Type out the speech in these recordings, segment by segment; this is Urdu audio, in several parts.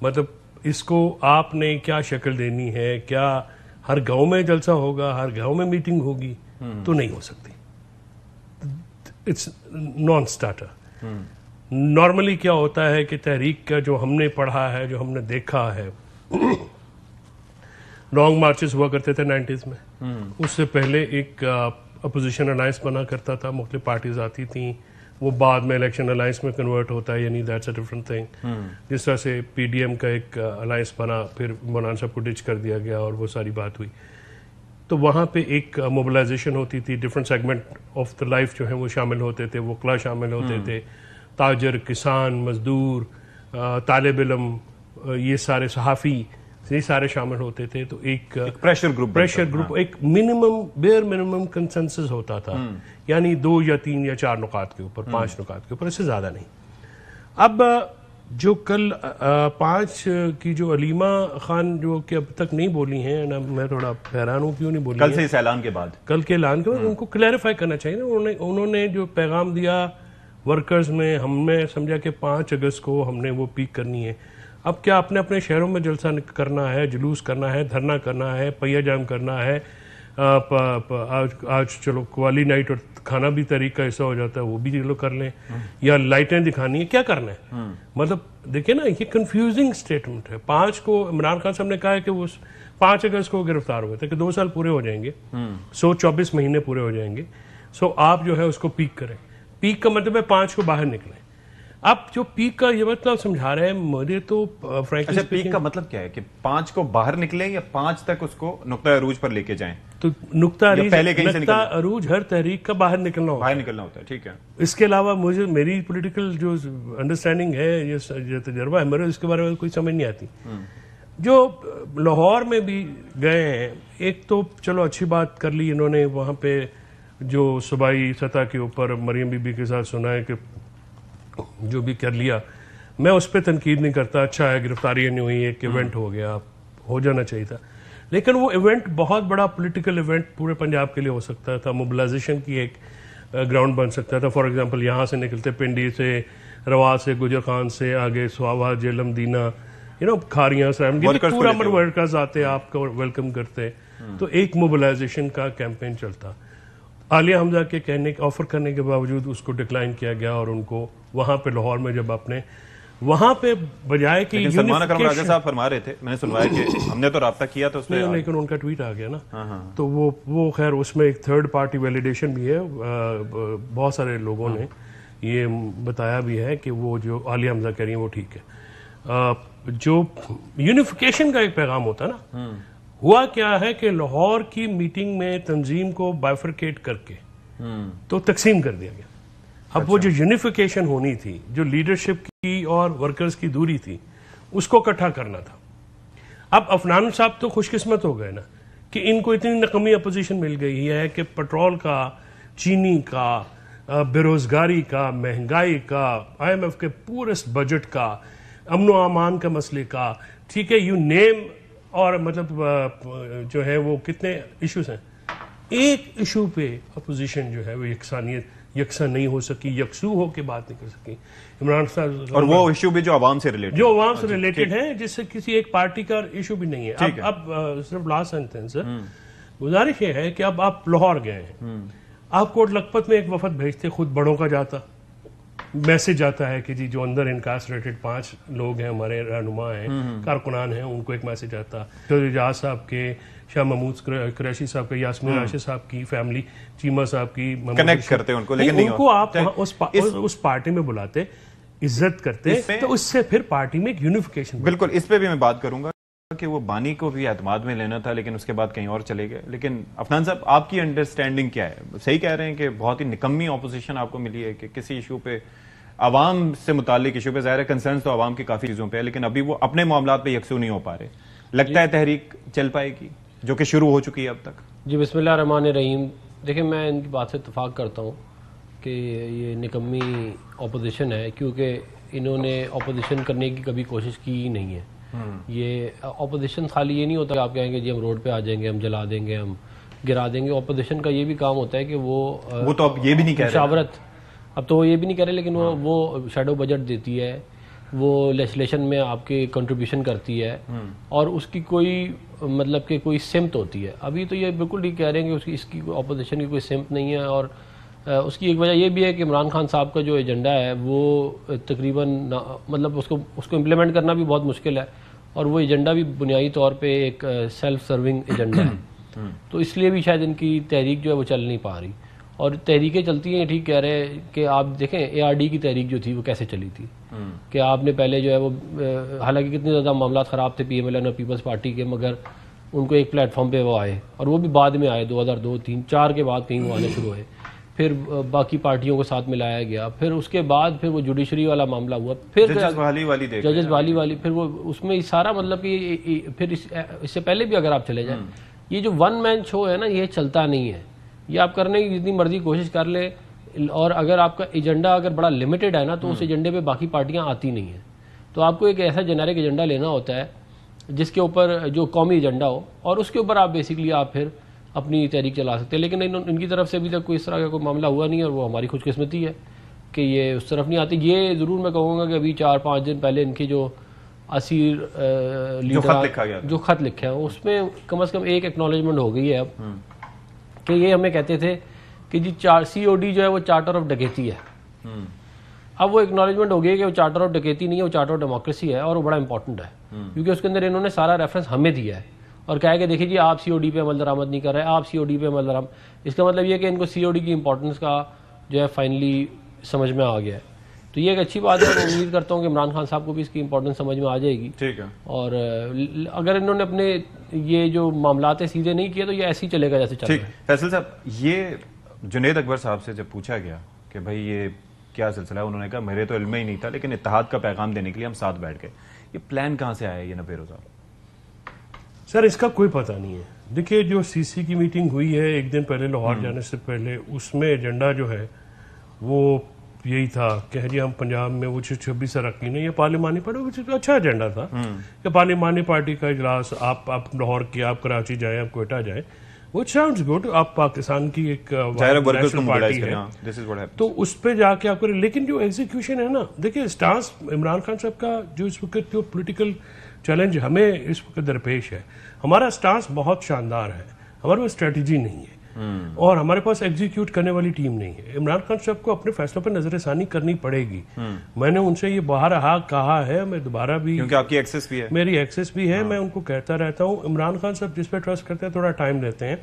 مطلب اس کو آپ نے کیا شکل دینی ہے, کیا ہر گاؤں میں جلسہ ہوگا, ہر گاؤں میں میٹنگ ہوگی, تو نہیں ہو سکتی. It's naan starter. نارملی کیا ہوتا ہے کہ تحریک کا جو ہم نے پڑھا ہے, جو ہم نے دیکھا ہے, لانگ مارچز ہوا کرتے تھے 90s میں. اس سے پہلے ایک اپوزیشن الائنس بنا کرتا تھا, مختلف پارٹیز آتی تھیں, وہ بعد میں الیکشن الائنس میں کنورٹ ہوتا ہے, یعنی دیٹس اے ڈفرنٹ تھنگ. جس طرح سے پی ڈی ایم کا ایک الائنس بنا, پھر مولانا صاحب کو ڈچ کر دیا گیا اور وہ ساری بات ہوئی. تو وہاں پہ ایک موبلائزیشن ہوتی تھی, different segment of the life جو ہیں وہ شامل ہوتے تھے, وکلا شامل ہوتے تھے, تاجر, کسان, مزدور, طالب علم, یہ سارے صحافی, یہ سارے شامل ہوتے تھے. تو ایک پریشر گروپ ایک منیمم بیئر منیمم کنسنسس ہوتا تھا, یعنی 2 یا 3 یا 4 نکات کے اوپر, 5 نکات کے اوپر, اس سے زیادہ نہیں. اب جو کل 5 کی جو علیمہ خان جو کہ اب تک نہیں بولی ہیں, میں تھوڑا حیران ہوں کیوں نہیں بولی کل سے اس اعلان کے بعد, کل کے اعلان کے بعد ان کو کلیریفائی کرنا چاہیے نا. انہوں نے جو پیغام دیا ورکرز میں, ہم نے سمجھا کہ 5 اگست کو ہم نے وہ پیک کرنی ہے. اب کیا اپنے اپنے شہروں میں جلسہ کرنا ہے, جلوس کرنا ہے, دھرنا کرنا ہے, پہیا جام کرنا ہے, آج چلو قوالی نائٹ اور کھانا بھی تحریک کا حصہ ہو جاتا ہے, وہ بھی چلو کر لیں, یا لائٹیں دکھانی ہے, کیا کرنا ہے. مطلب دیکھیں نا, یہ کنفیوزنگ سٹیٹمنٹ ہے. 5 کو عمران خان صاحب نے کہا ہے کہ وہ 5 اگست کو گرفتار ہوئے تھے کہ 2 سال پورے ہو جائیں گے, 24 مہینے پورے ہو جائیں گے. سو آپ جو ہے اس کو پیک کریں. پیک کا مطلب ہے 5 کو باہر نکلیں. اب جو پیک کا یہ مطلب سمجھا رہے ہیں مجھے تو فرینکلی پیک کا مطلب کیا ہے کہ 5 کو باہر نکلیں یا 5 تک اس کو نقطہ عروج پر لے کے جائیں؟ تو نقطہ عروج ہر تحریک کا باہر نکلنا ہوتا ہے. ٹھیک ہے. اس کے علاوہ مجھے میری پولیٹیکل جو انڈرسٹینڈنگ ہے, یہ تجربہ ہے میرا, اس کے بارے میں کوئی سمجھ نہیں آتی. جو لاہور میں بھی گئے ہیں, ایک تو چلو اچھی بات کر لی انہوں نے, وہاں پہ جو صوبائی سطح کے اوپر مریم بی بی کے ساتھ سنا ہے کہ جو بھی کر لیا, میں اس پہ تنقید نہیں کرتا, اچھا ہے, گرفتاریاں نہیں ہوئی, ایک ایونٹ ہو گیا, ہو جانا چاہیے تھا. لیکن وہ ایونٹ بہت بڑا پولیٹیکل ایونٹ پورے پنجاب کے لیے ہو سکتا تھا, موبلائزیشن کی ایک گراؤنڈ بن سکتا تھا. فار ایگزامپل یہاں سے نکلتے پنڈی سے, روا سے, گجر خان سے, آگے سواوا, جیلم, دینا, کھاریاں, پورا امر ورکرز آتے, آپ کو ویلکم کرتے, تو ایک موبلائزیشن کا کیمپین چلتا. عالیہ حمزہ کے کہنے آفر کرنے کے باوجود اس کو ڈکلائن کیا گیا, اور ان کو وہاں پہ لاہور میں جب آپ نے وہاں پہ بجائے کہ سلمان اکرم راجہ صاحب فرما رہے تھے, میں نے سنوایا کہ ہم نے تو رابطہ کیا تو اس میں, لیکن ان کا ٹویٹ آ گیا نا, تو وہ خیر اس میں ایک تھرڈ پارٹی ویلیڈیشن بھی ہے. بہت سارے لوگوں نے یہ بتایا بھی ہے کہ وہ جو عالیہ حمزہ کہہ رہی ہیں وہ ٹھیک ہے. جو یونیفیکیشن کا ایک پیغام ہوتا ہے نا, ہوا کیا ہے کہ لاہور کی میٹنگ میں تنظیم کو بائفرکیٹ کر کے تو تقسیم کر دیا گیا. اب وہ جو یونیفیکیشن ہونی تھی, جو لیڈرشپ کی اور ورکرز کی دوری تھی, اس کو اکٹھا کرنا تھا. اب عفنان صاحب تو خوش قسمت ہو گئے نا کہ ان کو اتنی نقمی اپوزیشن مل گئی ہے کہ پٹرول کا, چینی کا, بے روزگاری کا, مہنگائی کا, آئی ایم ایف کے پورے بجٹ کا, امن و امان کا مسئلے کا, ٹھیک ہے, یو نیم, اور مطلب جو ہے وہ کتنے ایشوز ہیں. ایک ایشو پہ اپوزیشن جو ہے وہ یکساں نہیں ہو سکی, یکسو ہو کے بات نہیں کر سکی. عمران صاحب, اور وہ ایشو بھی جو عوام سے ریلیٹڈ ہے, جس سے کسی ایک پارٹی کا ایشو بھی نہیں ہے. اب صرف لاسٹ سینٹنس گزارش یہ ہے کہ اب آپ لاہور گئے ہیں, آپ کوٹ لکھپت میں ایک وفد بھیجتے, خود بڑوں کا جاتا, میسج آتا ہے کہ جی جو اندر انکارسریٹڈ 5 لوگ ہیں ہمارے رہنما ہیں, کارکنان ہیں, ان کو ایک میسج آتا. اجاز صاحب کے, شاہ محمود قریشی صاحب کے, یاسمین راشد صاحب کی فیملی, چیمہ صاحب کی, کنیکٹ کرتے ان کو, لیکن ان کو آپ اس پارٹی میں بلاتے, عزت کرتے, تو اس سے پھر پارٹی میں ایک یونیفیکیشن. بالکل, اس پہ بھی میں بات کروں گا کہ وہ بانی کو بھی اعتماد میں لینا تھا, لیکن اس کے بعد کہیں اور چلے گئے. لیکن عفنان صاحب, آپ کی انڈرسٹینڈنگ کیا ہے؟ صحیح کہہ رہے ہیں کہ بہت ہی نکمی اپوزیشن آپ کو ملی ہے کہ کسی ایشو پہ, عوام سے متعلق ایشو پہ, ظاہر ہے کنسرنس تو عوام کی کافی چیزوں پہ ہے, لیکن ابھی وہ اپنے معاملات پہ یکسو نہیں ہو پا رہے. لگتا ہے تحریک چل پائے گی جو کہ شروع ہو چکی ہے اب تک؟ جی بسم اللہ الرحمن الرحیم. دیکھیں میں ان کی بات سے اتفاق کرتا ہوں کہ یہ نکمی اپوزیشن ہے, کیونکہ انہوں نے اپوزیشن کرنے کی کبھی کوشش کی ہی نہیں ہے. یہ اپوزیشن خالی یہ نہیں ہوتا کہ آپ کہیں گے جی ہم روڈ پہ آ جائیں گے, ہم جلا دیں گے, ہم گرا دیں گے. اپوزیشن کا یہ بھی کام ہوتا ہے کہ وہ تو اب یہ بھی نہیں کہہ رہے, مشاورت, اب تو وہ یہ بھی نہیں کہہ رہے, لیکن وہ شیڈو بجٹ دیتی ہے, وہ لیجسلیشن میں آپ کی کنٹریبیوشن کرتی ہے اور اس کی کوئی مطلب کہ کوئی سمت ہوتی ہے. ابھی تو یہ بالکل ٹھیک کہہ رہے ہیں کہ اس کی اپوزیشن کی کوئی سمت نہیں ہے, اور اس کی ایک وجہ یہ بھی ہے کہ عمران خان صاحب کا جو ایجنڈا ہے وہ تقریباً مطلب اس کو امپلیمنٹ کرنا بھی بہت مشکل ہے, اور وہ ایجنڈا بھی بنیادی طور پہ ایک سیلف سرونگ ایجنڈا ہے. تو اس لیے بھی شاید ان کی تحریک جو ہے وہ چل نہیں پا رہی, اور تحریکیں چلتی ہیں, ٹھیک کہہ رہے ہیں کہ آپ دیکھیں ARD کی تحریک جو تھی وہ کیسے چلی تھی, کہ آپ نے پہلے جو ہے وہ حالانکہ کتنے زیادہ معاملات خراب تھے PMLN اور پیپلز پارٹی کے, مگر ان کو ایک پلیٹ فارم پہ وہ آئے, اور وہ بھی بعد میں آئے 2002, 3, 4 کے بعد کہیں وہ آنے شروع ہوئے, پھر باقی پارٹیوں کو ساتھ ملایا گیا, پھر اس کے بعد پھر وہ جوڈیشری والا معاملہ ہوا, پھر ججز والی پھر وہ اس میں سارا مطلب کہ پھر اس سے پہلے بھی اگر آپ چلے جائیں, یہ جو ون مین شو ہے نا یہ چلتا نہیں ہے. یہ آپ کرنے کی جتنی مرضی کوشش کر لیں, اور اگر آپ کا ایجنڈا اگر بڑا لمیٹڈ ہے نا تو اس ایجنڈے پہ باقی پارٹیاں آتی نہیں ہیں. تو آپ کو ایک ایسا جنریک ایجنڈا لینا ہوتا ہے جس کے اوپر جو قومی ایجنڈا ہو, اور اس کے اوپر آپ بیسکلی آپ پھر اپنی تحریک چلا سکتے ہیں. لیکن ان کی طرف سے ابھی تک کوئی اس طرح کا کوئی معاملہ ہوا نہیں, اور وہ ہماری خوش قسمتی ہے کہ یہ اس طرف نہیں آتی. یہ ضرور میں کہوں گا کہ ابھی 4-5 دن پہلے ان کی جو اسیر لیڈر جو خط لکھا ہے اس میں کم از کم ایک ایکنالجمنٹ ہو گئی ہے اب, کہ یہ ہمیں کہتے تھے کہ جی COD جو ہے وہ چارٹر آف ڈکیتی ہے. اب وہ ایکنالجمنٹ ہو گئی کہ وہ چارٹر آف ڈکیتی نہیں ہے, وہ چارٹر آف ڈیموکریسی ہے, اور وہ بڑا امپورٹنٹ ہے کیونکہ اس کے اندر انہوں نے سارا ریفرنس ہمیں دیا ہے اور کہا کہ دیکھیے جی آپ COD پہ عمل درآمد نہیں کر رہے, آپ COD پہ عمل درآمد. اس کا مطلب یہ کہ ان کو COD کی امپورٹنس کا جو ہے فائنلی سمجھ میں آ گیا ہے. تو یہ ایک اچھی بات ہے, میں امید کرتا ہوں کہ عمران خان صاحب کو بھی اس کی امپورٹنس سمجھ میں آ جائے گی. ٹھیک ہے, اور اگر انہوں نے اپنے یہ جو معاملات سیدھے نہیں کیے تو یہ ایسے ہی چلے گا جیسے چل رہا ہے. فیصل صاحب, یہ جنید اکبر صاحب سے جب پوچھا گیا کہ بھائی یہ کیا سلسلہ ہے, انہوں نے کہا میرے تو علم ہی نہیں تھا, لیکن اتحاد کا پیغام دینے کے لیے ہم ساتھ بیٹھ گئے. یہ پلان کہاں سے آیا یہ نبیرو صاحب؟ سر اس کا کوئی پتہ نہیں ہے. دیکھیے جو CC کی میٹنگ ہوئی ہے ایک دن پہلے لاہور جانے سے پہلے, اس میں ایجنڈا جو ہے وہ یہی تھا کہ جی ہم پنجاب میں وہ 26 اراکین ہیں, یہ پارلیمانی پارٹی, اچھا ایجنڈا تھا کہ پارلیمانی پارٹی کا اجلاس, آپ لاہور کی, آپ کراچی جائیں, آپ کوئٹہ جائیں, وہ ساؤنڈز گڈ, آپ پاکستان کی ایک نیشنل پارٹی ہے تو اس پہ جا کے آپ کریں. لیکن جو ایگزیکیوشن ہے نا, دیکھیے اسٹانس عمران خان صاحب کا جو اس وقت جو پولیٹیکل چیلنج ہمیں اس وقت درپیش ہے, ہمارا اسٹانس بہت شاندار ہے, ہمارے پاس اسٹریٹجی نہیں ہے اور ہمارے پاس ایگزیکیوٹ کرنے والی ٹیم نہیں ہے. عمران خان صاحب کو اپنے فیصلوں پر نظر ثانی کرنی پڑے گی. میں نے ان سے یہ بہرحال کہا ہے, میں دوبارہ بھی, کیونکہ آپ کی ایکسس بھی ہے, میری ایکسس بھی ہے, میں ان کو کہتا رہتا ہوں عمران خان صاحب جس پہ ٹرسٹ کرتے ہیں تھوڑا ٹائم دیتے ہیں.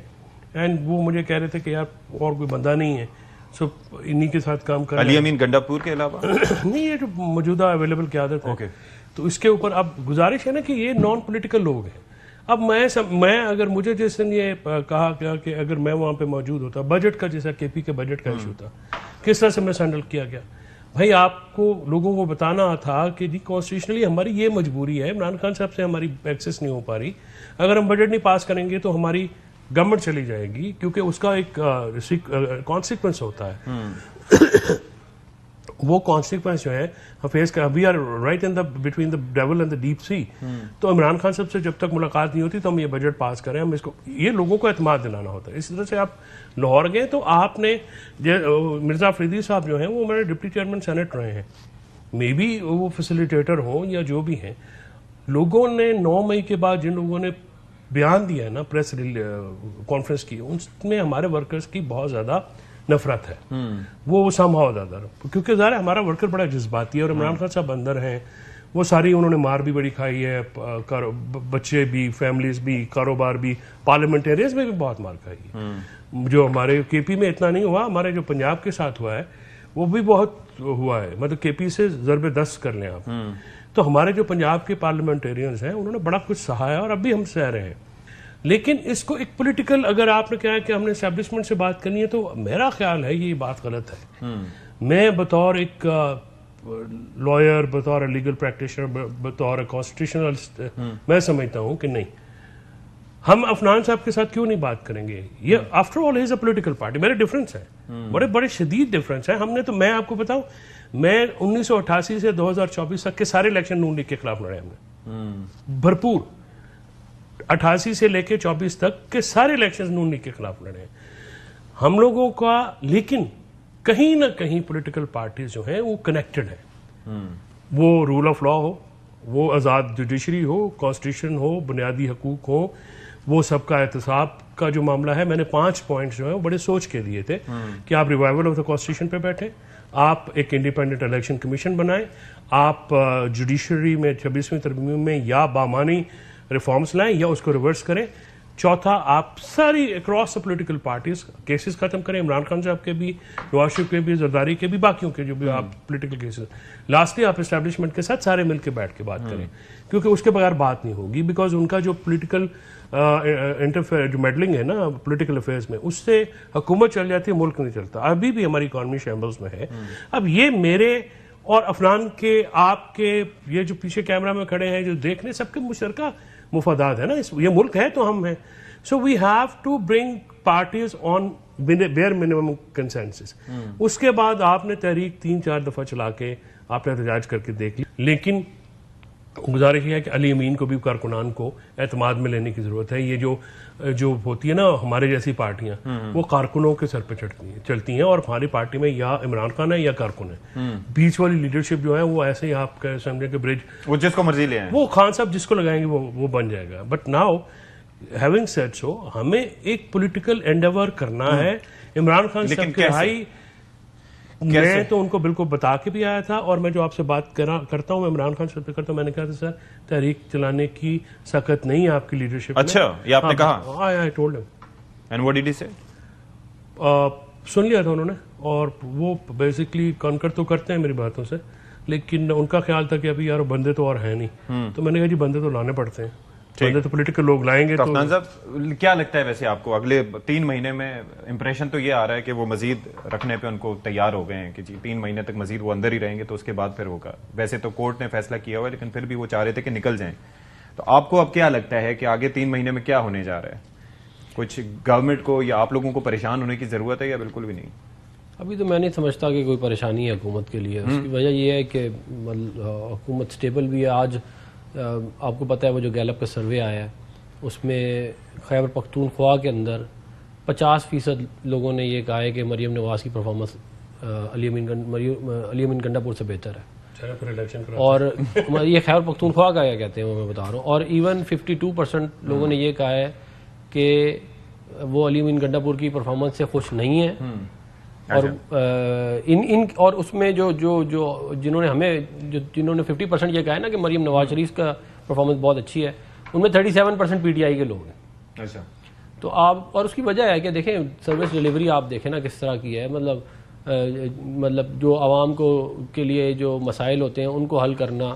اینڈ وہ مجھے کہہ رہے تھے کہ یار اور کوئی بندہ نہیں ہے, سو انہی کے ساتھ کام کر. علی امین گنڈاپور کے علاوہ نہیں, یہ جو موجودہ اویلیبل قیادت ہے, تو اس کے اوپر اب گزارش ہے نا کہ یہ نان پولیٹیکل لوگ ہیں. اب میں اگر مجھے جس دن یہ کہا گیا کہ اگر میں وہاں پہ موجود ہوتا, بجٹ کا جیسا KP کے بجٹ کا ایشو تھا, کس طرح سے میں ہینڈل کیا گیا, بھائی آپ کو لوگوں کو بتانا تھا کہ جی کانسٹیٹیوشنلی ہماری یہ مجبوری ہے, عمران خان صاحب سے ہماری ایکسس نہیں ہو پا رہی, اگر ہم بجٹ نہیں پاس کریں گے تو ہماری گورنمنٹ چلی جائے گی, کیونکہ اس کا ایک کانسیکوینس ہوتا ہے. وہ کانسیکوینس جو ہے فیس کر, we are right in between the devil and the deep sea. تو عمران خان صاحب سے جب تک ملاقات نہیں ہوتی تو ہم یہ بجٹ پاس کریں, ہم اس کو, یہ لوگوں کو اعتماد دلانا ہوتا ہے. اس طرح سے آپ لاہور گئے تو آپ نے مرزا فریدی صاحب جو ہیں وہ ہمارے ڈپٹی چیئرمین سینٹ رہے ہیں, مے بی وہ فیسیلیٹیٹر ہوں یا جو بھی ہیں. لوگوں نے 9 مئی کے بعد جن لوگوں نے بیان دیا ہے نا پریس کانفرنس کی, اس میں ہمارے ورکرز کی بہت زیادہ نفرت ہے. وہ سمہاؤ زیادہ, کیونکہ ظاہر ہمارا ورکر بڑا جذباتی ہے, اور عمران خان صاحب اندر ہیں, وہ ساری انہوں نے مار بھی بڑی کھائی ہے, بچے بھی, فیملیز بھی, کاروبار بھی, پارلیمنٹیرینز میں بھی بہت مار کھائی ہے. جو ہمارے KP میں اتنا نہیں ہوا, ہمارے جو پنجاب کے ساتھ ہوا ہے وہ بھی بہت ہوا ہے, مطلب KP سے ضرب 10 کر لیں آپ. تو ہمارے جو پنجاب کے پارلیمنٹیرینز ہیں انہوں نے بڑا کچھ سہا ہے اور اب بھی ہم سہ رہے ہیں. لیکن اس کو ایک پولیٹیکل, اگر آپ نے کہا کہ ہم نے اسٹیبلشمنٹ سے بات کرنی ہے, تو میرا خیال ہے یہ بات غلط ہے. میں بطور ایک لائر, بطور لیگل پریکٹیشنر, بطور کانسٹیٹیوشنلسٹ, میں سمجھتا ہوں کہ نہیں, ہم عفنان صاحب کے ساتھ کیوں نہیں بات کریں گے. یہ after all is a political party. میرے ڈفرینس ہے, بڑے شدید ڈفرینس ہے. ہم نے تو, میں آپ کو بتاؤں, میں 1988 سے 2024 تک کے سارے الیکشن نون لیگ کے خلاف لڑے ہم نے, بھرپور. 88 سے لے کے 24 تک کے سارے الیکشن نون لیگ کے خلاف لڑے ہیں ہم لوگوں کا. لیکن کہیں نہ کہیں پولیٹیکل پارٹیز جو ہیں وہ کنیکٹڈ ہیں. وہ رول آف لا ہو, وہ آزاد جوڈیشری ہو, کانسٹیٹیوشن ہو, بنیادی حقوق ہو, وہ سب کا احتساب کا جو معاملہ ہے. میں نے 5 پوائنٹس جو ہیں وہ بڑے سوچ کے دیے تھے کہ آپ ریوائول آف دا کانسٹیٹیوشن پہ بیٹھیں, آپ ایک انڈیپینڈنٹ الیکشن کمیشن بنائیں, آپ جوڈیشری میں 26ویں ترمیم میں یا بامانی ریفارمز لائیں یا اس کو ریورس کریں. چوتھا, آپ ساری اکراس پولیٹیکل پارٹیز کیسز ختم کریں, عمران خان صاحب کے بھی, نواز شریف کے بھی, زرداری کے بھی, باقیوں کے جو بھی آپ پولیٹیکل کیسز. لاسٹلی آپ اسٹیبلشمنٹ کے ساتھ سارے مل کے بیٹھ کے بات کریں, کیونکہ اس کے بغیر بات نہیں ہوگی, بیکاز ان کا جو پولیٹیکل انٹرفیئر جو میڈلنگ ہے نا پولیٹیکل افیئرز میں, اس سے حکومت چل جاتی ہے, ملک نہیں چلتا. ابھی بھی ہماری اکانومی شیمبلز میں ہے. اب یہ میرے اور عفنان کے, آپ کے, یہ جو پیچھے کیمرہ میں کھڑے ہیں جو دیکھنے, سب کے مشترکہ مفادات ہے نا, یہ ملک ہے تو ہم ہیں. So we have to bring parties on bare minimum consensus. اس کے بعد آپ نے تحریک 3-4 دفعہ چلا کے آپ نے احتجاج کر کے دیکھ لی, لیکن گزارش یہ ہے کہ علی امین کو بھی کارکنان کو اعتماد میں لینے کی ضرورت ہے. یہ جو ہوتی ہے نا ہمارے جیسی پارٹیاں, وہ کارکنوں کے سر پہ چلتی ہیں, اور ہماری پارٹی میں یا عمران خان ہے یا کارکن ہے. بیچ والی لیڈرشپ جو ہے وہ ایسے ہی آپ کا سمجھے کہ برج, وہ جس کو مرضی لے آئیں, وہ خان صاحب جس کو لگائیں گے وہ بن جائے گا. بٹ ناؤ ہیونگ سیڈ سو, ہمیں ایک پولیٹیکل انڈیور کرنا ہے. عمران خان صاحب کے بھائی, میں تو ان کو بالکل بتا کے بھی آیا تھا, اور میں جو آپ سے بات کرتا ہوں, میں عمران خان صاحب سے کرتا ہوں, میں نے کہا تھا سر تحریک چلانے کی سخت نہیں ہے آپ کی لیڈرشپ میں. اچھا, یہ آپ نے کہا؟ I told him. And what did he say? سن لیا تھا انہوں نے, اور وہ بیسکلی کنکر تو کرتے ہیں میری باتوں سے, لیکن ان کا خیال تھا کہ ابھی یار بندے تو اور ہیں نہیں. تو میں نے کہا جی بندے تو لانے پڑتے ہیں, بندے تو پولیٹیکل لوگ لائیں گے. تو عفنان صاحب کیا لگتا ہے ویسے آپ کو, اگلے 3 مہینے میں امپریشن تو یہ آ رہا ہے کہ وہ مزید رکھنے پہ ان کو تیار ہو گئے ہیں کہ جی 3 مہینے تک مزید وہ اندر ہی رہیں گے, تو اس کے بعد پھر ہوگا. ویسے تو کورٹ نے فیصلہ کیا ہوا ہے, لیکن پھر بھی وہ چاہ رہے تھے کہ نکل جائیں. تو آپ کو اب کیا لگتا ہے کہ آگے 3 مہینے میں کیا ہونے جا رہا ہے؟ کچھ گورنمنٹ کو یا آپ لوگوں کو پریشان ہونے کی ضرورت ہے یا بالکل بھی نہیں؟ ابھی تو میں نہیں سمجھتا کہ کوئی پریشانی ہے حکومت کے لیے. اس کی وجہ یہ ہے کہ حکومت سٹیبل بھی ہے. آج آپ کو پتہ ہے وہ جو گیلپ کا سروے آیا ہے, اس میں خیبر پختونخوا کے اندر 50% لوگوں نے یہ کہا ہے کہ مریم نواز کی پرفارمنس علی امین گنڈا پور سے بہتر ہے. اور یہ خیبر پختونخوا کا کیا کہتے ہیں وہ میں بتا رہا ہوں. اور ایون 52% لوگوں نے یہ کہا ہے کہ وہ علی امین گنڈا پور کی پرفارمنس سے خوش نہیں ہے. اور اس میں جنہوں نے 50% یہ کہا ہے نا کہ مریم نواز شریف کا پرفارمنس بہت اچھی ہے, ان میں 37% پی ٹی آئی کے لوگ ہیں. اچھا, تو آپ, اور اس کی وجہ ہے کہ دیکھیں سروس ڈیلیوری آپ دیکھیں نا کس طرح کی ہے. مطلب جو عوام کو کے لیے جو مسائل ہوتے ہیں ان کو حل کرنا,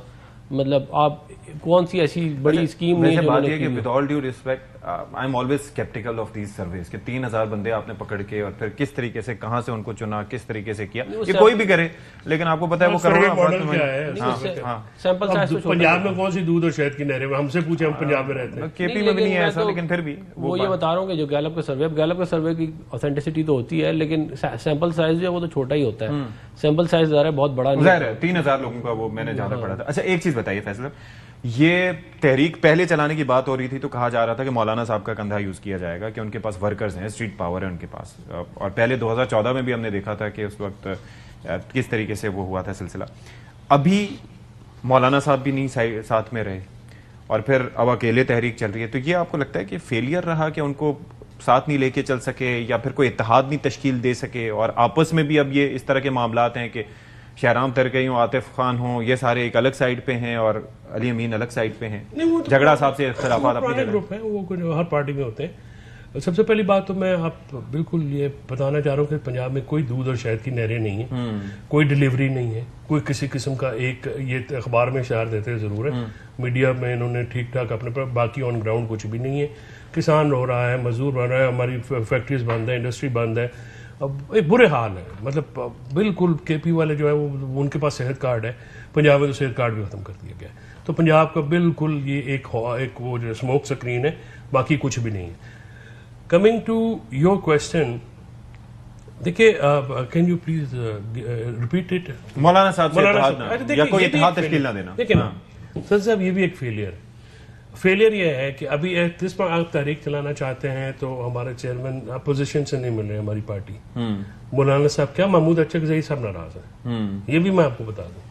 مطلب آپ کون سی ایسی بڑی اسکیم نہیں. بات یہ کہ with all due respect I am always sceptical of these surveys کہ 3000 بندے آپ نے پکڑ کے اور پھر کس طریقے سے کہاں سے ان کو چنا, کس طریقے سے کیا, یہ کوئی بھی کرے, لیکن آپ کو پتا ہے وہ سیمپل سائز پنجاب میں کون سی دودھ اور شہد کی نہریں, ہم سے پوچھیں, ہم پنجاب میں رہتے ہیں, کے پی میں بھی نہیں ہے ایسا, لیکن پھر بھی وہ یہ بتا رہا ہوں کہ جو گیلپ کا سروے کی اوتھینٹسٹی تو ہوتی ہے, لیکن سیمپل سائز جو ہے وہ تو چھوٹا ہی ہوتا ہے. سیمپل سائز ظاہر ہے بہت بڑا نہیں ہے, 3000 لوگوں کا وہ میں نے جانا پڑا تھا. اچھا ایک چیز بتائیے فیصل, یہ تحریک پہلے چلانے کی بات ہو رہی تھی تو کہا جا رہا تھا کہ مولانا صاحب کا کندھا یوز کیا جائے گا, کہ ان کے پاس ورکرز ہیں, اسٹریٹ پاور ہے ان کے پاس. اور پہلے 2014 میں بھی ہم نے دیکھا تھا کہ اس وقت کس طریقے سے وہ ہوا تھا سلسلہ. ابھی مولانا صاحب بھی نہیں ساتھ میں رہے, اور پھر اب اکیلے تحریک چل رہی ہے. تو یہ آپ کو لگتا ہے کہ فیلئر رہا کہ ان کو ساتھ نہیں لے کے چل سکے, یا پھر کوئی اتحاد نہیں تشکیل دے سکے, اور آپس میں بھی اب یہ اس طرح کے معاملات ہیں کہ شہرام ترکئی ہوں, عاطف خان ہوں, یہ سارے ایک الگ سائیڈ پہ ہیں اور علی امین الگ سائیڈ پہ ہیں. جھگڑا صاحب سے اختلافات اپنی جگہ گروپ ہیں, وہ ہر پارٹی میں ہوتے ہیں. سب سے پہلی بات تو میں آپ بالکل یہ بتانا چاہ رہا ہوں کہ پنجاب میں کوئی دودھ اور شہد کی نہریں نہیں ہیں, کوئی ڈیلیوری نہیں ہے, کوئی کسی قسم کا ایک, یہ اخبار میں اشعار دیتے ضرور ہے, میڈیا میں انہوں نے ٹھیک ٹھاک اپنے پر, باقی آن گراؤنڈ کچھ بھی نہیں ہے. کسان رو رہا ہے, مزدور بن رہا ہے, ہماری فیکٹریز بند ہے, انڈسٹری بند ہے, اب ایک برے حال ہے. مطلب بالکل کے پی والے جو ہے وہ ان کے پاس صحت کارڈ ہے, پنجاب میں تو صحت کارڈ بھی ختم کر دیا گیا ہے. تو پنجاب کا بالکل یہ ایک وہ جو اسموک سکرین ہے, باقی کچھ بھی نہیں ہے. کمنگ ٹو یور کوشچن, دیکھیے can you please repeat it. مولانا صاحب سے یا کوئی اتحاد تشکیل نہ دینا. دیکھیں نا سر صاحب, یہ بھی ایک فیلئر ہے. فیلئر یہ ہے کہ ابھی جس پر آپ تحریک چلانا چاہتے ہیں تو ہمارے چیئرمین اپوزیشن سے نہیں مل رہے ہماری پارٹی. مولانا صاحب کیا محمود اچھک زئی صاحب ناراض ہیں, یہ بھی میں آپ کو بتا دوں.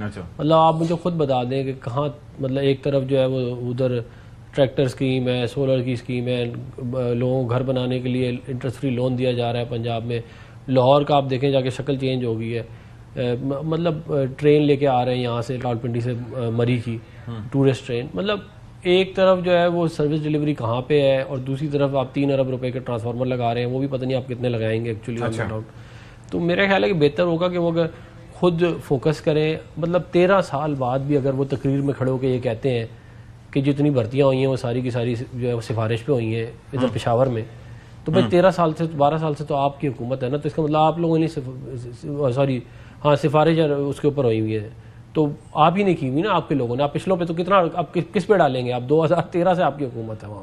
اچھا مطلب آپ مجھے خود بتا دیں کہ کہاں، مطلب ایک طرف جو ہے وہ ادھر ٹریکٹر اسکیم ہے، سولر کی اسکیم ہے، لوگوں کو گھر بنانے کے لیے انٹرسٹ فری لون دیا جا رہا ہے پنجاب میں. لاہور کا آپ دیکھیں جا کے شکل چینج ہو گئی ہے، مطلب ٹرین لے کے آ رہے ہیں یہاں سے راولپنڈی سے مری کی ٹورسٹ ٹرین. مطلب ایک طرف جو ہے وہ سروس ڈلیوری کہاں پہ ہے، اور دوسری طرف آپ 3 ارب روپے کے ٹرانسفارمر لگا رہے ہیں، وہ بھی پتہ نہیں آپ کتنے لگائیں گے ایکچولی. تو میرا خیال ہے کہ بہتر ہوگا کہ وہ اگر خود فوکس کریں. مطلب 13 سال بعد بھی اگر وہ تقریر میں کھڑے ہو کے یہ کہتے ہیں کہ جتنی بھرتیاں ہوئی ہیں وہ ساری کی ساری جو ہے سفارش پہ ہوئی ہیں ادھر پشاور میں، تو بھائی 13 سال سے 12 سال سے تو آپ کی حکومت ہے نا، تو اس کا مطلب آپ لوگوں نے سفارش اس کے اوپر ہوئی ہوئی ہے، تو آپ ہی نہیں کی ہوئی نا آپ کے لوگوں نے. آپ پچھلوں پہ تو کتنا آپ کس پہ ڈالیں گے؟ آپ 2013 سے آپ کی حکومت ہے وہاں.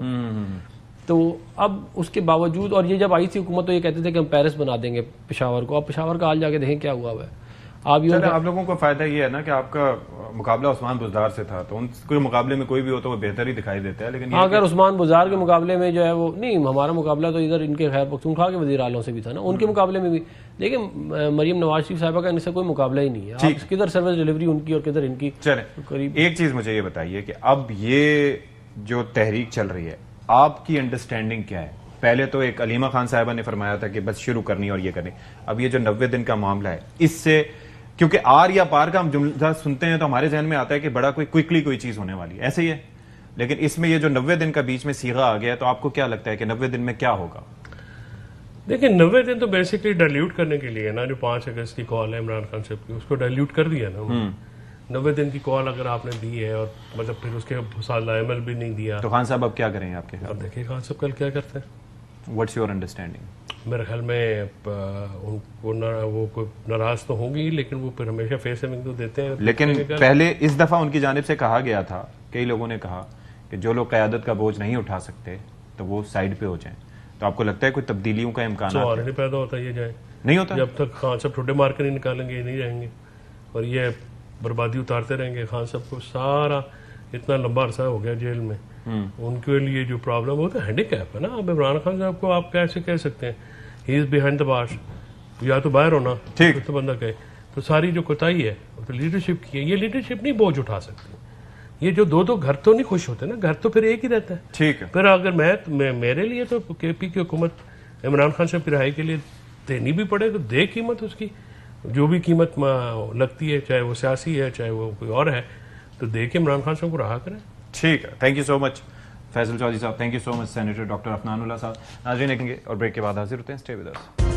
تو اب اس کے باوجود، اور یہ جب آئی تھی حکومت تو یہ کہتے تھے کہ ہم پیرس بنا دیں گے پشاور کو. اب پشاور کا حال جا کے دیکھیں کیا ہوا ہے. آپ لوگوں کو فائدہ یہ ہے نا کہ آپ کا مقابلہ عثمان بزدار سے تھا، تو ان کے مقابلے میں کوئی بھی ہو تو وہ بہتر ہی دکھائی دیتا ہے. لیکن اگر عثمان بزدار کے مقابلے میں جو ہے وہ نہیں، ہمارا مقابلہ تو ادھر ان کے خیر پختونخوا کے وزیر اعلیٰ سے بھی تھا نا، ان کے مقابلے میں بھی. لیکن مریم نواز شریف صاحبہ کا ان سے کوئی مقابلہ ہی نہیں ہے. کدھر سروس ڈلیوری ان کی اور کدھر ان کی. چلیں ایک چیز مجھے یہ بتائیے کہ اب یہ جو تحریک چل رہی ہے آپ کی انڈرسٹینڈنگ کیا ہے؟ پہلے تو ایک علیمہ خان صاحبہ نے فرمایا تھا کہ بس شروع کرنی اور یہ کرنی. اب یہ جو 90 دن کا معاملہ ہے، اس سے کیونکہ آر یا پار کا ہم جملہ سنتے ہیں تو ہمارے ذہن میں آتا ہے کہ بڑا کوئکلی کوئی چیز ہونے والی ہے، ایسے ہی ہے. لیکن اس میں یہ جو 90 دن کا بیچ میں صیغہ آ گیا، تو آپ کو کیا لگتا ہے کہ 90 دن میں کیا ہوگا؟ دیکھیں 90 دن تو بیسکلی ڈائلیوٹ کرنے کے لیے نا، جو 5 اگست کی کال ہے عمران خان صاحب کی، اس کو ڈائلیوٹ کر دیا نا. 90 دن کی کال اگر آپ نے دی ہے اور مطلب پھر اس کے ساتھ عمل بھی نہیں دیا، تو خان صاحب اب کیا کریں آپ کے خیال؟ اب دیکھیں خان صاحب کل کیا کرتے ہیں. What's your understanding? میرے خیال میں وہ کوئی ناراض تو ہوں گی، لیکن وہ پھر ہمیشہ فیس سیونگ تو دیتے ہیں. لیکن پہلے اس دفعہ ان کی جانب سے کہا گیا تھا، کئی لوگوں نے کہا کہ جو لوگ قیادت کا بوجھ نہیں اٹھا سکتے تو وہ سائیڈ پہ ہو جائیں. تو آپ کو لگتا ہے کوئی تبدیلیوں کا امکان نہیں پیدا ہوتا؟ یہ جائے نہیں ہوتا جب تک خان صاحب ٹھڈے مار کے نہیں نکالیں گے، یہ نہیں جائیں گے اور یہ بربادی اتارتے رہیں گے. خان صاحب کو سارا اتنا لمبا عرصہ ہو گیا جیل میں، ان کے لیے جو پرابلم ہوتا ہے ہینڈی کیپ ہے نا. اب عمران خان صاحب کو آپ کیسے کہہ سکتے ہیں ہی از بیہائنڈ دا بارس، یا تو باہر ہونا ٹھیک تو بندہ کہے. تو ساری جو کوتاہی ہے تو لیڈرشپ کی ہے. یہ لیڈرشپ نہیں بوجھ اٹھا سکتی. یہ جو دو گھر تو نہیں خوش ہوتے نا، گھر تو پھر ایک ہی رہتا ہے. ٹھیک ہے. پھر اگر میرے لیے تو کے پی کی حکومت عمران خان صاحب کی رہائی کے لیے دینی بھی پڑے تو دے قیمت اس کی، جو بھی قیمت لگتی ہے، چاہے وہ سیاسی ہے چاہے وہ کوئی اور ہے، تو دے کے عمران خان صاحب کو رہا کریں. ٹھیک ہے. Thank you so much Faisal Chaudhry صاحب. Thank you so much senator doctor Afnan Ullah صاحب. ناظرین دیکھیں گے اور بریک کے بعد حاضر ہوتے ہیں. Stay with us.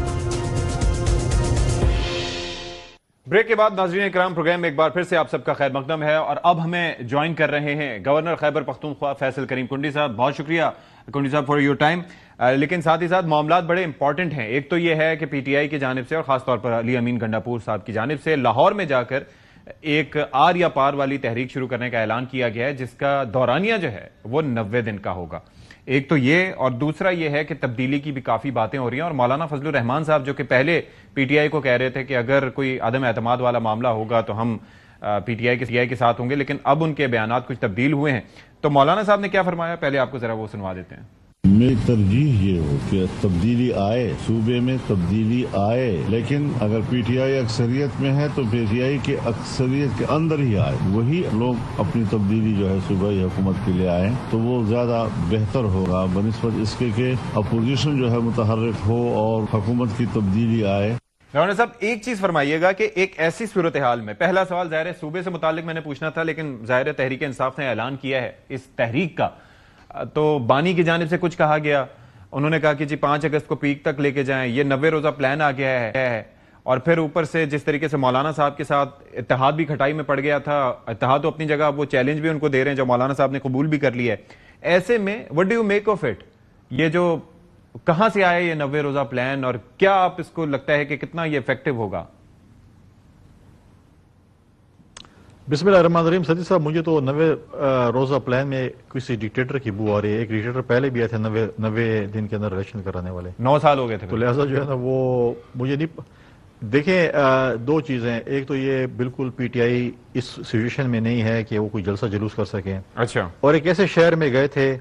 بریک کے بعد ناظرین اکرام پروگرام میں ایک بار پھر سے آپ سب کا خیر مقدم ہے، اور اب ہمیں جوائن کر رہے ہیں گورنر خیبر پختونخوا فیصل کریم کنڈی صاحب. بہت شکریہ کنڈی صاحب فار یور ٹائم. لیکن ساتھ ہی ساتھ معاملات بڑے امپورٹنٹ ہیں. ایک تو یہ ہے کہ پی ٹی آئی کی جانب سے اور خاص طور پر علی امین گنڈاپور صاحب کی جانب سے لاہور میں جا کر ایک آر یا پار والی تحریک شروع کرنے کا اعلان کیا گیا ہے، جس کا دورانیہ جو ہے وہ 90 دن کا ہوگا. ایک تو یہ، اور دوسرا یہ ہے کہ تبدیلی کی بھی کافی باتیں ہو رہی ہیں. اور مولانا فضل الرحمان صاحب جو کہ پہلے پی ٹی آئی کو کہہ رہے تھے کہ اگر کوئی عدم اعتماد والا معاملہ ہوگا تو ہم پی ٹی آئی کے ساتھ ہوں گے، لیکن اب ان کے بیانات کچھ تبدیل ہوئے ہیں. تو مولانا صاحب نے کیا فرمایا، پہلے آپ کو ذرا وہ سنوا دیتے ہیں. میری ترجیح یہ ہو کہ تبدیلی آئے، صوبے میں تبدیلی آئے، لیکن اگر پی ٹی آئی اکثریت میں ہے تو پی ٹی آئی کے اکثریت کے اندر ہی آئے، وہی لوگ اپنی تبدیلی جو ہے صوبائی حکومت کے لیے آئے تو وہ زیادہ بہتر ہوگا بنسبت اس کے کہ اپوزیشن جو ہے متحرک ہو اور حکومت کی تبدیلی آئے. گورنر صاحب ایک چیز فرمائیے گا کہ ایک ایسی صورتحال میں، پہلا سوال ظاہر ہے صوبے سے متعلق میں نے پوچھنا تھا، لیکن ظاہر ہے تحریک انصاف نے اعلان کیا ہے اس تحریک کا، تو بانی کی جانب سے کچھ کہا گیا. انہوں نے کہا کہ جی 5 اگست کو پیک تک لے کے جائیں، یہ 90 روزہ پلان آ گیا ہے. اور پھر اوپر سے جس طریقے سے مولانا صاحب کے ساتھ اتحاد بھی کھٹائی میں پڑ گیا تھا. اتحاد تو اپنی جگہ وہ چیلنج بھی ان کو دے رہے ہیں جو مولانا صاحب نے قبول بھی کر لیا ہے. ایسے میں what do you make of it? یہ جو کہاں سے آئے یہ 90 روزہ پلان، اور کیا آپ اس کو لگتا ہے کہ کتنا یہ افیکٹو ہوگا؟ بسم اللہ الرحمن الرحیم. سدی صاحب مجھے تو 90 روزہ پلان میں کسی ڈکٹیٹر کی بو آ رہی ہے. ایک ڈکٹیٹر پہلے بھی آئے تھے 90 دن کے اندر الیکشن کرانے والے، 9 سال ہو گئے تھے. تو لہٰذا جو ہے نا وہ مجھے نہیں دیکھیں. دو چیزیں، ایک تو یہ بالکل پی ٹی آئی اس سچویشن میں نہیں ہے کہ وہ کوئی جلسہ جلوس کر سکیں. اچھا. اور ایک ایسے شہر میں گئے تھے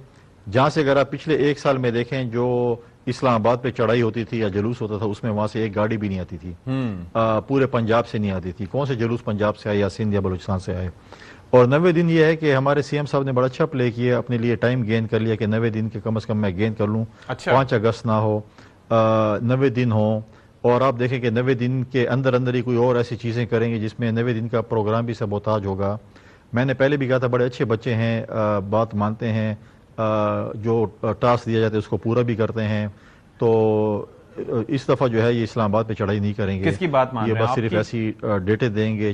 جہاں سے اگر آپ پچھلے 1 سال میں دیکھیں جو اسلام آباد پہ چڑھائی ہوتی تھی یا جلوس ہوتا تھا اس میں وہاں سے ایک گاڑی بھی نہیں آتی تھی، پورے پنجاب سے نہیں آتی تھی. کون سے جلوس پنجاب سے آئے یا سندھ یا بلوچستان سے آئے. اور 90 دن یہ ہے کہ ہمارے سی ایم صاحب نے بڑا اچھا پلے کیا، اپنے لیے ٹائم گین کر لیا کہ 90 دن کے کم از کم میں گین کر لوں. 5 اگست نہ ہو، 90 دن ہوں. اور آپ دیکھیں کہ 90 دن کے اندر اندر ہی کوئی اور ایسی چیزیں کریں گے جس میں 90 دن کا پروگرام بھی سبوتاج ہوگا. میں نے پہلے بھی کہا تھا بڑے اچھے بچے ہیں، بات مانتے ہیں، جو ٹاسک دیا جاتا ہے اس کو پورا بھی کرتے ہیں. تو اس دفعہ جو ہے یہ اسلام آباد پہ چڑھائی نہیں کریں گے. کس کی بات مان رہے ہیں؟ یہ بس صرف ایسی ڈیٹے دیں گے.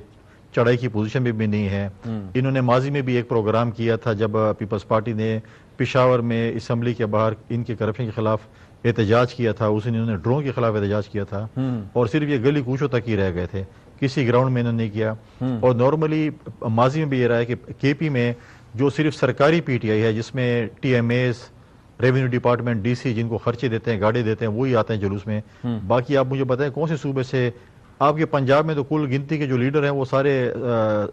چڑھائی کی پوزیشن بھی نہیں ہے. انہوں نے ماضی میں بھی ایک پروگرام کیا تھا جب پیپلز پارٹی نے پشاور میں اسمبلی کے باہر ان کے کرپشن کے خلاف احتجاج کیا تھا. اس نے انہوں نے ڈرون کے خلاف احتجاج کیا تھا اور صرف یہ گلی کوچوں تک ہی رہ گئے تھے، کسی گراؤنڈ میں انہوں نے کیا. اور نارملی ماضی میں بھی یہ رہا ہے کہ کے پی میں جو صرف سرکاری پی ٹی آئی ہے جس میں T M As, revenue department, D C جن کو خرچے دیتے ہیں، گاڑی دیتے ہیں، وہی آتے ہیں جلوس میں. باقی آپ مجھے بتائیں کون سے صوبے سے؟ آپ کے پنجاب میں تو کل گنتی کے جو لیڈر ہیں وہ سارے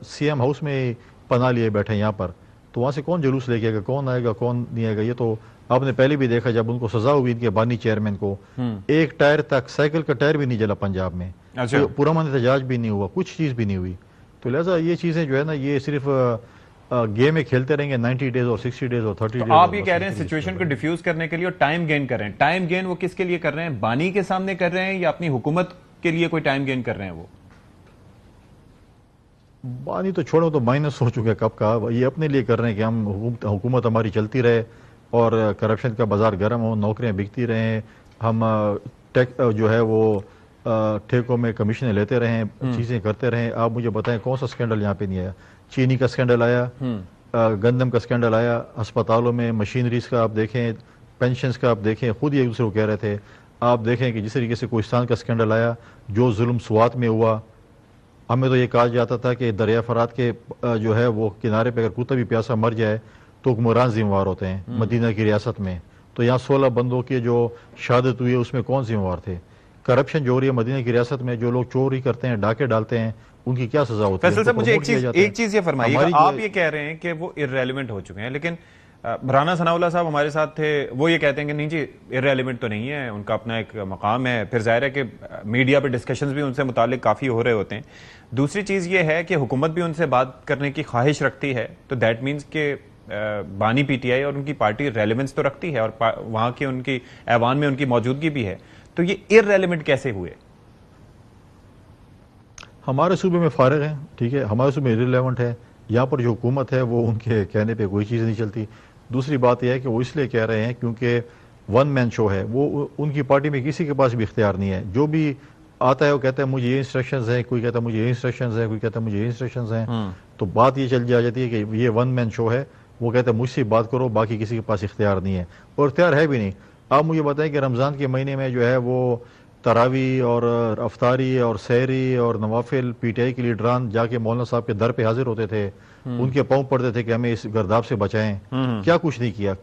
سی ایم ہاؤس میں پناہ لیے بیٹھے ہیں یہاں پر. تو وہاں سے کون جلوس لے کے آئے گا؟ کون آئے گا کون نہیں آئے گا؟ یہ تو آپ نے پہلے بھی دیکھا جب ان کو سزا ہوئی ان کے بانی چیئرمین کو، ایک ٹائر تک، سائیکل کا ٹائر بھی نہیں جلا پنجاب میں، پرامن احتجاج بھی نہیں ہوا، کچھ چیز بھی نہیں ہوئی. تو لہٰذا یہ چیزیں جو ہے نا یہ صرف گیم میں کھیلتے رہیں گے 90 ڈیز اور 60 ڈیز اور 30 ڈیز. آپ یہ کہہ رہے ہیں سچویشن کو ڈیفیوز کرنے کے لیے اور ٹائم گین کر رہے ہیں. ٹائم گین وہ کس کے لیے کر رہے ہیں؟ بانی کے سامنے کر رہے ہیں یا اپنی حکومت کے لیے کوئی ٹائم گین کر رہے ہیں؟ وہ بانی تو چھوڑو تو مائنس ہو چکے کب کا. یہ اپنے لیے کر رہے ہیں کہ ہم حکومت ہماری چلتی رہے اور کرپشن کا بازار گرم ہو، نوکریاں بکتی رہیں، ہم جو ہے وہ ٹھیکوں میں کمیشنیں لیتے رہیں، چیزیں کرتے رہیں. آپ مجھے بتائیں کون سا سکینڈل یہاں پہ نہیں آیا؟ چینی کا سکینڈل آیا، گندم کا سکینڈل آیا، ہسپتالوں میں مشینریز کا آپ دیکھیں، پینشنز کا آپ دیکھیں، خود ہی ایک دوسرے کو کہہ رہے تھے. آپ دیکھیں کہ جس طریقے سے کوہستان کا سکینڈل آیا، جو ظلم سوات میں ہوا. ہمیں تو یہ کہا جاتا تھا کہ دریا فرات کے جو ہے وہ کنارے پہ اگر کتا بھی پیاسا مر جائے تو حکمران ذمہ وار ہوتے ہیں مدینہ کی ریاست میں. تو یہاں 16 بندوں کی جو شہادت ہوئی ہے اس میں کون ذمہ وار تھے؟ کرپشن جو ہو رہی ہے مدینہ کی ریاست میں، جو لوگ چوری کرتے ہیں، ڈاکے ڈالتے ہیں، ان کی کیا سزا ہوتی ہے؟ فیصل صاحب مجھے ایک چیز یہ فرمائیے گا، آپ یہ کہہ رہے ہیں کہ وہ ارریلیونٹ ہو چکے ہیں، لیکن رانا ثناء اللہ صاحب ہمارے ساتھ تھے، وہ یہ کہتے ہیں کہ نہیں جی ارریلیونٹ تو نہیں ہے، ان کا اپنا ایک مقام ہے. پھر ظاہر ہے کہ میڈیا پہ ڈسکشنز بھی ان سے متعلق کافی ہو رہے ہوتے ہیں. دوسری چیز یہ ہے کہ حکومت بھی ان سے بات کرنے کی خواہش رکھتی ہے، تو دیٹ مینز کہ بانی پی ٹی آئی اور ان کی پارٹی ریلیونس تو رکھتی ہے اور وہاں کے ان کی ایوان میں ان کی موجودگی بھی ہے. تو یہ ارریلیونٹ کیسے ہوئے؟ ہمارے صوبے میں فارغ ہیں، ٹھیک ہے، ہمارے صوبے میں ارریلیونٹ ہے. یہاں پر جو حکومت ہے وہ ان کے کہنے پہ کوئی چیز نہیں چلتی. دوسری بات یہ ہے کہ وہ اس لیے کہہ رہے ہیں کیونکہ ون مین شو ہے، وہ ان کی پارٹی میں کسی کے پاس بھی اختیار نہیں ہے. جو بھی آتا ہے وہ کہتا ہے مجھے یہ انسٹرکشنز ہیں، کوئی کہتا ہے مجھے یہ انسٹرکشنز ہیں، کوئی کہتا ہے مجھے یہ انسٹرکشنز ہیں. تو بات یہ چل جاتی ہے کہ یہ ون مین شو ہے. وہ کہتا ہے مجھ سے بات کرو، باقی کسی کے پاس اختیار نہیں ہے، اور اختیار ہے بھی نہیں. آپ مجھے بتائیں کہ رمضان کے مہینے میں جو ہے وہ تراوی اور افطاری اور سحری اور نوافل پی ٹی آئی کے لیڈران جا کے مولانا صاحب کے در پہ حاضر ہوتے تھے، ان کے پاؤں پڑتے تھے کہ ہمیں اس گرداب سے بچائیں. کیا کچھ نہیں کیا،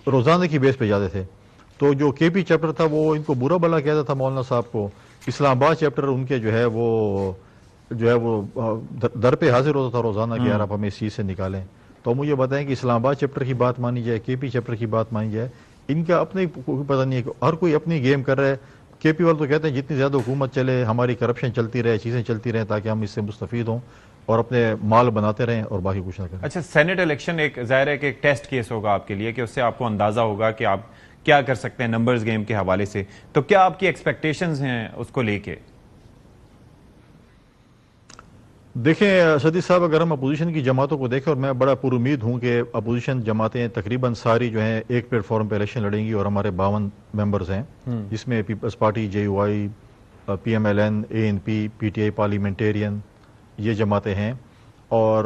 روزانہ کی بیس پہ جاتے تھے. تو جو کے پی چیپٹر تھا وہ ان کو برا بلا کہتا تھا مولانا صاحب کو. اسلام آباد چیپٹر ان کے جو ہے وہ در پہ حاضر ہوتا تھا روزانہ کہ یار آپ ہمیں اس چیز سے نکالیں. تو مجھے بتائیں کہ اسلام آباد چیپٹر کی بات مانی جائے، کے پی چیپٹر کی بات مانی جائے، ان کا اپنے پتہ نہیں ہے کہ ہر کوئی اپنی گیم کر رہا ہے. کے پی والے تو کہتے ہیں جتنی زیادہ حکومت چلے ہماری کرپشن چلتی رہے، چیزیں چلتی رہیں تاکہ ہم اس سے مستفید ہوں اور اپنے مال بناتے رہیں اور باقی کچھ نہ کریں. اچھا، سینٹ الیکشن ایک ظاہر ہے کہ ایک ٹیسٹ کیس ہوگا آپ کے لیے کہ اس سے آپ کو اندازہ ہوگا کہ آپ کیا کر سکتے ہیں نمبرز گیم کے حوالے سے. تو کیا آپ کی ایکسپیکٹیشنز ہیں اس کو لے کے؟ دیکھیں صدیق صاحب، اگر ہم اپوزیشن کی جماعتوں کو دیکھیں، اور میں بڑا پر امید ہوں کہ اپوزیشن جماعتیں تقریباً ساری جو ہیں ایک پلیٹ فارم پہ الیکشن لڑیں گی، اور ہمارے 52 ممبرز ہیں جس میں People's Party, J U I, P M L N, A N P, P T I, parliamentarian, یہ جماعتیں ہیں. اور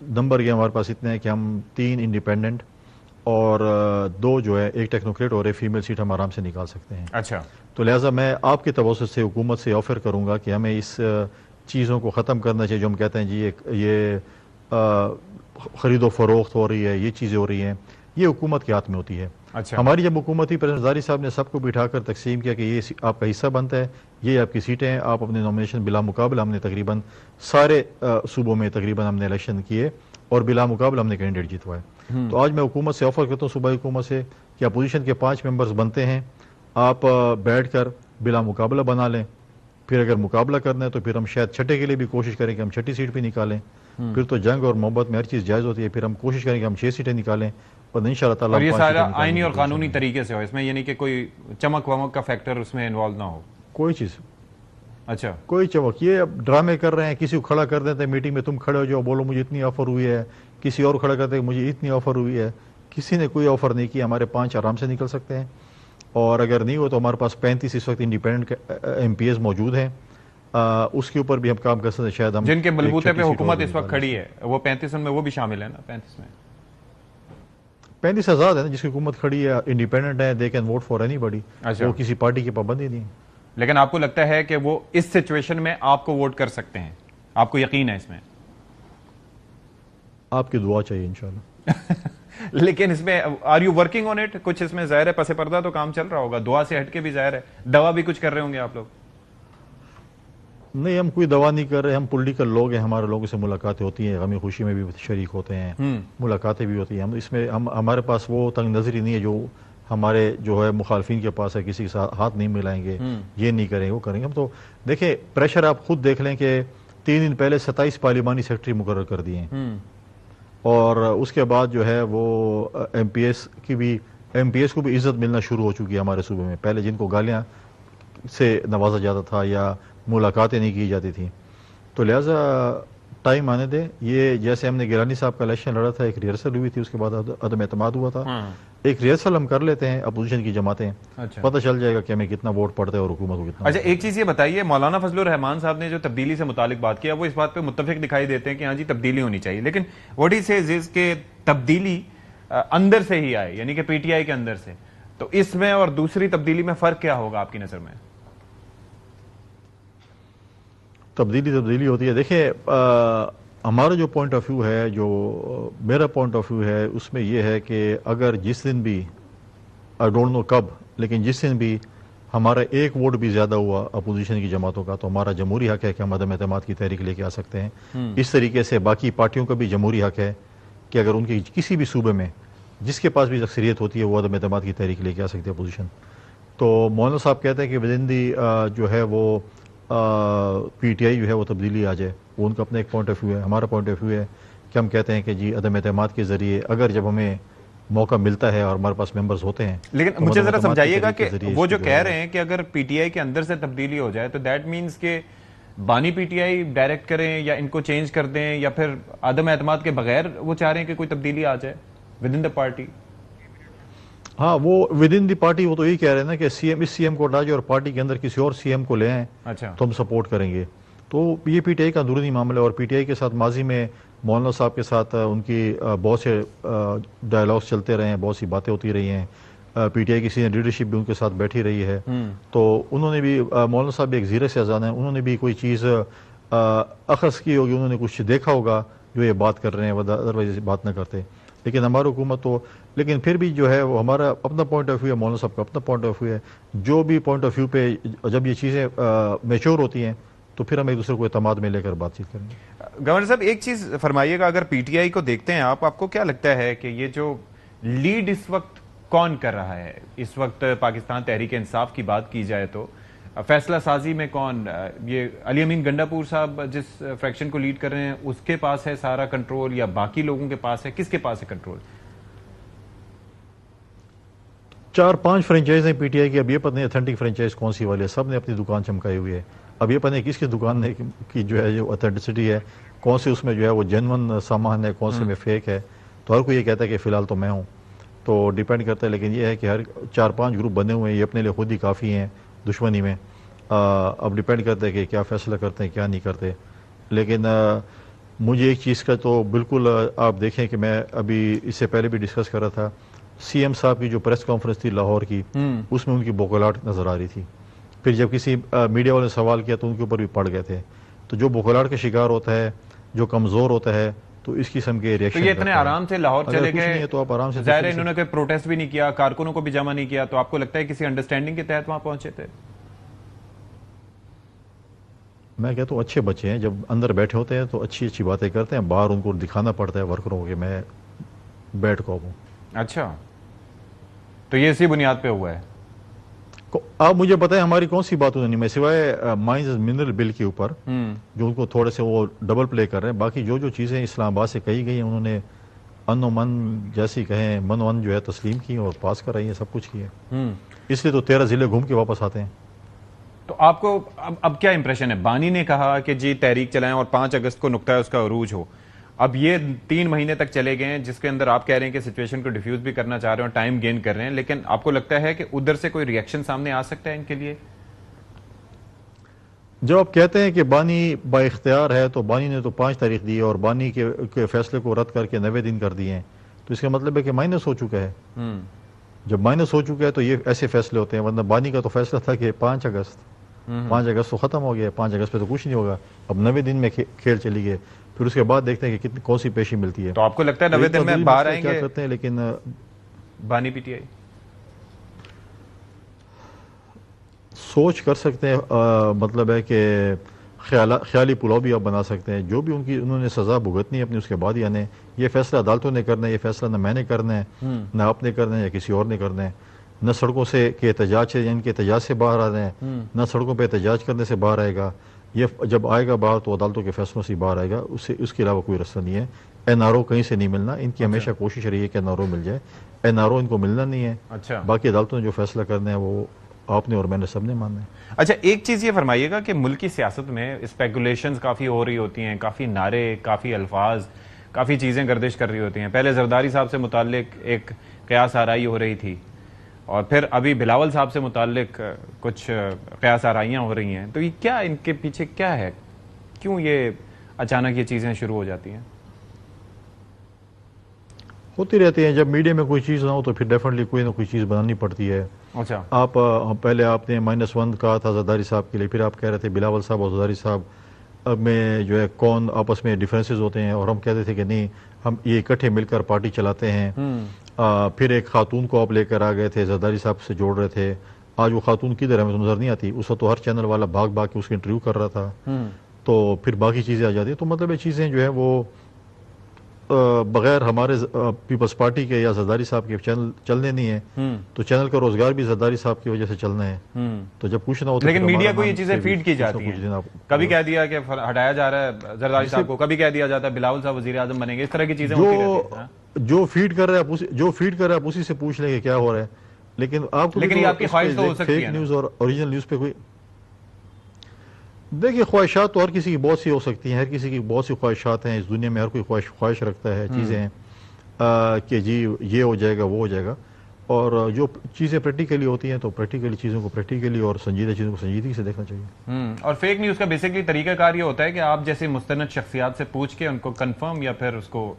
نمبر یہ ہمارے پاس اتنے ہیں کہ ہم 3 انڈیپینڈنٹ اور 2 جو ہے ایک ٹیکنوکریٹ اور ایک فیمیل سیٹ ہم آرام سے نکال سکتے ہیں. اچھا، تو لہٰذا میں آپ کے توسط سے حکومت سے آفر کروں گا کہ ہمیں اس چیزوں کو ختم کرنا چاہیے جو ہم کہتے ہیں جی یہ خرید و فروخت ہو رہی ہے، یہ چیزیں ہو رہی ہیں، یہ حکومت کے ہاتھ میں ہوتی ہے. اچھا، ہماری جب حکومت تھی پریزیڈنٹ زرداری صاحب نے سب کو بٹھا کر تقسیم کیا کہ یہ آپ کا حصہ بنتا ہے، یہ آپ کی سیٹیں ہیں، آپ اپنے نومینیشن بلا مقابل. ہم نے تقریباً سارے صوبوں میں تقریباً ہم نے الیکشن کیے اور بلا مقابل ہم نے کینڈیڈیٹ جتوائے. تو آج میں حکومت سے آفر کرتا ہوں، صوبائی حکومت سے، کہ اپوزیشن کے 5 ممبرز بنتے ہیں، آپ بیٹھ کر بلا مقابلہ بنا لیں، پھر اگر مقابلہ کرنا ہے تو پھر ہم شاید چھٹے کے لیے بھی کوشش کریں کہ ہم چھٹی سیٹ بھی نکالیں، پھر تو جنگ اور محبت میں ہر چیز جائز ہوتی ہے، پھر ہم کوشش کریں کہ ہم 6 سیٹیں نکالیں اور انشاءاللہ تعالیٰ اور یہ سارا آئینی اور قانونی طریقے سے ہو، اس میں یعنی کہ کوئی چمک ومک کا فیکٹر اس میں انوالو نہ ہو، کوئی چیز، اچھا کوئی چمک. یہ اب ڈرامے کر رہے ہیں، کسی کو کھڑا کر دیتے ہیں میٹنگ میں، تم کھڑے ہو جاؤ بولو مجھے اتنی آفر ہوئی ہے، کسی اور کھڑا کرتے ہیں مجھے اتنی آفر ہوئی ہے. کسی نے کوئی آفر نہیں کی. ہمارے 5 آرام سے نکل سکتے ہیں، اور اگر نہیں ہو تو ہمارے پاس 35 اس وقت انڈیپینڈنٹ ایم پی ایز موجود ہیں، اس کے اوپر بھی ہم کام کر سکتے ہیں. شاید ہم جن کے بلبوتے پہ حکومت اس وقت کھڑی ہے وہ 35 میں وہ بھی شامل ہے نا؟ 35 میں 35 آزاد ہے نا، جس کی حکومت کھڑی ہے انڈیپینڈنٹ ہے، they can vote for any body, وہ کسی پارٹی کی پابندی نہیں. لیکن آپ کو لگتا ہے کہ وہ اس سچویشن میں آپ کو ووٹ کر سکتے ہیں؟ آپ کو یقین ہے اس میں؟ آپ کی دعا چاہیے انشاءاللہ. لیکن اس میں are you working on it? کچھ اس میں ظاہر ہے پس پردہ تو کام چل رہا ہوگا، دعا سے ہٹ کے بھی ظاہر ہے دوا بھی کچھ کر رہے ہوں گے آپ لوگ. نہیں، ہم کوئی دوا نہیں کر رہے، ہم پولیٹیکل لوگ ہیں، ہمارے لوگوں سے ملاقاتیں ہوتی ہیں، غمی خوشی میں بھی شریک ہوتے ہیں، ملاقاتیں بھی ہوتی ہیں. ہم اس میں ہمارے پاس وہ تنگ نظری نہیں ہے جو ہمارے جو ہے مخالفین کے پاس ہے، کسی کے ساتھ ہاتھ نہیں ملائیں گے، یہ نہیں کریں گے وہ کریں گے. ہم تو دیکھیں پریشر آپ خود دیکھ لیں کہ 3 دن پہلے 27 پارلیمانی سیکرٹری مقرر کر دیے ہیں، اور اس کے بعد جو ہے وہ ایم پی ایس کو بھی عزت ملنا شروع ہو چکی ہے ہمارے صوبے میں. پہلے جن کو گالیاں سے نوازا جاتا تھا یا ملاقاتیں نہیں کی جاتی تھیں، تو لہٰذا ٹائم آنے دیں. یہ جیسے ہم نے گیلانی صاحب کا الیکشن لڑا تھا، ایک ریہرسل ہوئی تھی، اس کے بعد عدم اعتماد ہوا تھا. ایک ریہرسل ہم کر لیتے ہیں اپوزیشن کی جماعتیں، پتہ چل جائے گا کہ ہمیں کتنا ووٹ پڑتا ہے اور حکومت کو کتنا. اچھا ایک چیز یہ بتائیے، مولانا فضل الرحمان صاحب نے جو تبدیلی سے متعلق بات کیا وہ اس بات پہ متفق دکھائی دیتے ہیں کہ ہاں جی تبدیلی ہونی چاہیے، لیکن واٹ ہی سیز از کہ تبدیلی اندر سے ہی آئے، یعنی کہ پی ٹی آئی کے اندر سے. تو اس میں اور دوسری تبدیلی میں فرق کیا ہوگا آپ کی نظر میں؟ تبدیلی ہوتی ہے. دیکھیں ہمارا جو پوائنٹ آف ویو ہے، جو میرا پوائنٹ آف ویو ہے، اس میں یہ ہے کہ اگر جس دن بھی آئی ڈونٹ نو کب، لیکن جس دن بھی ہمارا ایک ووٹ بھی زیادہ ہوا اپوزیشن کی جماعتوں کا، تو ہمارا جمہوری حق ہے کہ ہم عدم اعتماد کی تحریک لے کے آ سکتے ہیں. اس طریقے سے باقی پارٹیوں کا بھی جمہوری حق ہے کہ اگر ان کی کسی بھی صوبے میں جس کے پاس بھی اکثریت ہوتی ہے وہ عدم اعتماد کی تحریک لے کے آ سکتے ہیں اپوزیشن. تو مولانا صاحب کہتے ہیں کہ ود ان دی جو ہے وہ پی ٹی آئی جو ہے وہ تبدیلی آ جائے. وہ ان کا اپنا ایک پوائنٹ آف ویو ہے. ہمارا پوائنٹ آف ویو ہے کہ ہم کہتے ہیں کہ جی عدم اعتماد کے ذریعے اگر جب ہمیں موقع ملتا ہے اور ہمارے پاس ممبرز ہوتے ہیں. لیکن مجھے ذرا سمجھائیے گا کہ وہ جو کہہ رہے ہیں کہ اگر پی ٹی آئی کے اندر سے تبدیلی ہو جائے تو دیٹ مینز کہ بانی پی ٹی آئی ڈائریکٹ کریں یا ان کو چینج کر دیں، یا پھر عدم اعتماد کے بغیر وہ چاہ رہے ہیں کہ کوئی تبدیلی آ جائے ود ان دا پارٹی؟ ہاں وہ ود ان دی پارٹی وہ تو یہی کہہ رہے ہیں نا کہ اس سی ایم کو ہٹا جائے اور پارٹی کے اندر کسی اور سی ایم کو لے آئیں تو ہم سپورٹ کریں گے. تو یہ پی ٹی آئی کا اندرونی معاملہ ہے، اور پی ٹی آئی کے ساتھ ماضی میں مولانا صاحب کے ساتھ ان کی بہت سے ڈائلاگس چلتے رہے ہیں، بہت سی باتیں ہوتی رہی ہیں. پی ٹی آئی کی سینئر لیڈرشپ بھی ان کے ساتھ بیٹھی رہی ہے. تو انہوں نے بھی مولانا صاحب بھی ایک زیرے سے اذان ہیں، انہوں نے بھی کوئی چیز اخذ کی ہوگی، انہوں نے کچھ دیکھا ہوگا جو یہ بات کر رہے ہیں، ادروائز بات نہ کرتے. لیکن ہماری حکومت تو لیکن پھر بھی جو ہے وہ ہمارا اپنا پوائنٹ آف ویو ہے، مولانا صاحب کا اپنا پوائنٹ آف ویو ہے. جو بھی پوائنٹ آف ویو پہ جب یہ چیزیں میچور ہوتی ہیں تو پھر ہم ایک دوسرے کو اعتماد میں لے کر بات چیت کریں گے. گورنر صاحب ایک چیز فرمائیے گا، اگر پی ٹی آئی کو دیکھتے ہیں آپ کو کیا لگتا ہے کہ یہ جو لیڈ اس وقت کون کر رہا ہے؟ اس وقت پاکستان تحریک انصاف کی بات کی جائے تو فیصلہ سازی میں کون؟ یہ علی امین گنڈاپور صاحب جس فریکشن کو لیڈ کر رہے ہیں اس کے پاس ہے سارا کنٹرول، یا باقی لوگوں کے پاس ہے؟ کس کے پاس ہے کنٹرول؟ 4-5 فرینچائز ہیں پی ٹی آئی کی. اب یہ پتہ نہیں اتھینٹک فرینچائز کون سی والی ہے، سب نے اپنی دکان چمکائی ہوئی ہے. اب یہ پتہ نہیں کس کی دکان کی جو ہے جو اتھینٹسٹی ہے، کون سے اس میں جو ہے وہ جینون سامان ہے، کون سے میں فیک ہے. تو ہر کوئی یہ کہتا ہے کہ فی الحال تو میں ہوں، تو ڈیپینڈ کرتا ہے. لیکن یہ ہے کہ ہر 4-5 گروپ بنے ہوئے ہیں، یہ اپنے لیے خود ہی کافی ہیں دشمنی میں. اب ڈیپینڈ کرتا ہے کہ کیا فیصلہ کرتے ہیں کیا نہیں کرتے. لیکن مجھے ایک چیز کا تو بالکل آپ دیکھیں کہ میں ابھی اس سے پہلے بھی ڈسکس کر رہا تھا، سی ایم صاحب کی جو پریس کانفرنس تھی لاہور کی، اس میں ان کی بوکھلاہٹ نظر آ رہی تھی. پھر جب کسی میڈیا والے نے سوال کیا تو ان کے اوپر بھی پڑ گئے تھے. تو جو بوکھلاہٹ کا شکار ہوتا ہے، جو کمزور ہوتا ہے، تو اس قسم کے ریئیکشن. تو یہ اتنے آرام سے لاہور چلے گئے تو آپ آرام سے ظاہر ہے انہوں نے کوئی پروٹیسٹ بھی نہیں کیا، کارکنوں کو بھی جمع نہیں کیا، تو آپ کو لگتا ہے کسی انڈرسٹینڈنگ کے تحت وہاں پہنچے تھے؟ میں کہتا ہوں اچھے بچے ہیں، جب اندر بیٹھے ہوتے ہیں تو اچھی اچھی باتیں کرتے ہیں، باہر ان کو دکھانا پڑتا ہے ورکروں کو کہ میں بیٹھ کو ہوں. اچھا تو یہ اسی بنیاد پہ ہوا ہے. آپ مجھے بتائیں ہماری کون سی بات نہیں، میں سوائے مائنز منرل بل کے اوپر جو ان کو تھوڑے سے وہ ڈبل پلے کر رہے ہیں، باقی جو چیزیں اسلام آباد سے کہی گئی ہیں انہوں نے ان و من جیسی کہیں من و ان جو ہے تسلیم کی اور پاس کر رہی ہیں، سب کچھ کی ہے. اس لیے تو 13 ضلع گھوم کے واپس آتے ہیں. تو آپ کو اب کیا امپریشن ہے؟ بانی نے کہا کہ جی تحریک چلائیں اور 5 اگست کو نقطہ اس کا عروج ہو. اب یہ 3 مہینے تک چلے گئے ہیں جس کے اندر آپ کہہ رہے ہیں کہ سچویشن کو ڈیفیوز بھی کرنا چاہ رہے ہیں اور ٹائم گین کر رہے ہیں، لیکن آپ کو لگتا ہے کہ ادھر سے کوئی ریئیکشن سامنے آ سکتا ہے ان کے لیے؟ جب آپ کہتے ہیں کہ بانی با اختیار ہے تو بانی نے تو 5 تاریخ دی اور بانی کے فیصلے کو رد کر کے 90 دن کر دیے ہیں، تو اس کا مطلب ہے کہ مائنس ہو چکا ہے. جب مائنس ہو چکا ہے تو یہ ایسے فیصلے ہوتے ہیں، ورنہ بانی کا تو فیصلہ تھا کہ 5 اگست تو ختم ہو گیا، 5 اگست پہ تو کچھ نہیں ہوگا. اب 90 دن میں کھیل چلی گئے، پھر اس کے بعد دیکھتے ہیں کہ کون سی پیشی ملتی ہے. تو آپ کو لگتا ہے 90 دن میں باہر آئیں کیا گے کرتے ہیں؟ لیکن بانی پی ٹی آئی سوچ کر سکتے ہیں، مطلب ہے کہ خیالی پلاؤ بھی آپ بنا سکتے ہیں. جو بھی انہوں نے سزا بھگتنی ہے اپنی، اس کے بعد ہی آنے. یہ فیصلہ عدالتوں نے کرنا ہے، یہ فیصلہ نہ میں نے کرنا ہے نہ آپ نے کرنا ہے یا کسی اور نے کرنا ہے. نہ سڑکوں سے کے احتجاج سے ان کے احتجاج سے باہر آ رہے ہیں، نہ سڑکوں پہ احتجاج کرنے سے باہر آئے گا. یہ جب آئے گا باہر تو عدالتوں کے فیصلوں سے باہر آئے گا، اس کے علاوہ کوئی رستہ نہیں ہے. این آر او کہیں سے نہیں ملنا، ان کی ہمیشہ کوشش رہی ہے کہ این آر او مل جائے. این آر او ان کو ملنا نہیں ہے. باقی عدالتوں نے جو فیصلہ کرنا ہے وہ آپ نے اور میں نے سب نے ماننا ہے. اچھا ایک چیز یہ فرمائیے گا کہ ملکی سیاست میں اسپیکولیشنز کافی ہو رہی ہوتی ہیں، کافی نعرے، کافی الفاظ، کافی چیزیں گردش کر رہی ہوتی ہیں. پہلے زرداری صاحب سے متعلق ایک قیاس آرائی ہو رہی تھی اور پھر ابھی بلاول صاحب سے متعلق کچھ قیاس آرائیاں ہو رہی ہیں. تو یہ کیا ان کے پیچھے کیا ہے؟ کیوں یہ اچانک یہ چیزیں شروع ہو جاتی ہیں؟ ہوتی رہتی ہیں. جب میڈیا میں کوئی چیز نہ ہو تو پھر ڈیفینیٹلی کوئی نہ کوئی چیز بنانی پڑتی ہے. اچھا آپ پہلے آپ نے -1 کہا تھا زرداری صاحب کے لیے، پھر آپ کہہ رہے تھے بلاول صاحب اور زرداری صاحب میں جو ہے کون آپس میں ڈیفرنسز ہوتے ہیں، اور ہم کہتے تھے کہ نہیں ہم یہ اکٹھے مل کر پارٹی چلاتے ہیں. پھر ایک خاتون کو آپ لے کر آ گئے تھے، زرداری صاحب سے جوڑ رہے تھے. آج وہ خاتون کدھر ہے؟ ہمیں تو نظر نہیں آتی. اس وقت تو ہر چینل والا بھاگ کے اس کے انٹرویو کر رہا تھا. تو پھر باقی چیزیں آ جاتی ہیں. تو مطلب یہ چیزیں جو ہے وہ بغیر ہمارے پیپلز پارٹی کے یا زرداری صاحب کے چینل چلنے نہیں ہیں. تو چینل کا روزگار بھی زرداری صاحب کی وجہ سے چلنا ہے. تو جب کچھ نہ ہوتا، لیکن میڈیا کو یہ چیزیں فیڈ کی جاتی ہیں. کبھی کہہ دیا کہ ہٹایا جا رہا ہے زرداری صاحب کو، کبھی کہہ دیا جاتا ہے بلاول صاحب وزیر اعظم بنیں گے. اس طرح کی چیزیں ہوتی رہتی ہیں. جو فیڈ کر رہا ہے آپ اسی سے پوچھ لیں کہ کیا ہو رہا ہے. لیکن آپ کو فیک نیوز اور اوریجنل نیوز پہ کوئی دیکھیے، خواہشات تو ہر کسی کی بہت سی ہو سکتی ہیں. ہر کسی کی بہت سی خواہشات ہیں اس دنیا میں. ہر کوئی خواہش رکھتا ہے چیزیں ہیں کہ جی یہ ہو جائے گا وہ ہو جائے گا. اور جو چیزیں پریکٹیکلی ہوتی ہیں تو پریکٹیکلی چیزوں کو پریکٹیکلی اور سنجیدہ چیزوں کو سنجیدگی سے دیکھنا چاہیے. اور فیک نیوز کا بیسکلی طریقہ کار یہ ہوتا ہے کہ آپ جیسے مستند شخصیات سے پوچھ کے ان کو کنفرم یا پھر اس کو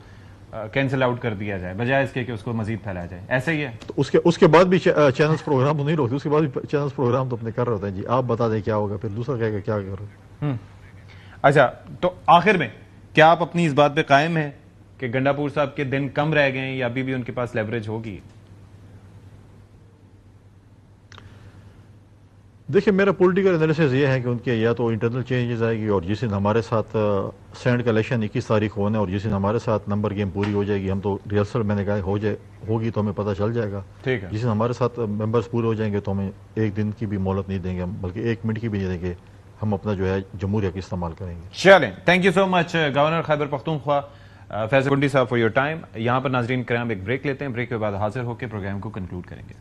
کینسل آؤٹ کر دیا جائے، بجائے اس کے کہ اس کو مزید پھیلایا جائے. ایسے ہی ہے. تو اس کے بعد بھی چینلز پروگرام تو نہیں روکتے، اس کے بعد بھی چینلز پروگرام تو اپنے کر رہے ہوتے ہیں. جی آپ بتا دیں کیا ہوگا، پھر دوسرا کہے گا کیا کر رہے ہیں. اچھا تو آخر میں کیا آپ اپنی اس بات پہ قائم ہیں کہ گنڈاپور صاحب کے دن کم رہ گئے ہیں یا ابھی بھی ان کے پاس لیوریج ہوگی؟ دیکھیں میرا پولیٹیکل انالیسس یہ ہے کہ ان کے یا تو انٹرنل چینجز آئے گی، اور جس دن ہمارے ساتھ سینڈ کا الیکشن 21 تاریخ ہونا ہے اور جس دن ہمارے ساتھ نمبر گیم پوری ہو جائے گی، ہم تو ریہرسل میں نے کہا ہوگی تو ہمیں پتہ چل جائے گا. جس دن ہمارے ساتھ ممبرز پورے ہو جائیں گے تو ہمیں ایک دن کی بھی مہلت نہیں دیں گے، بلکہ 1 منٹ کی بھی نہیں دیں گے. ہم اپنا جو ہے جمہوریہ کا استعمال کریں گے. چلیں، thank you so much governor Khyber Pakhtunkhwa Faiz Kundi صاحب فار یور ٹائم. یہاں پر ناظرین کرام ایک بریک لیتے ہیں، بریک کے بعد حاضر ہو کے پروگرام کو کنکلوڈ کریں گے.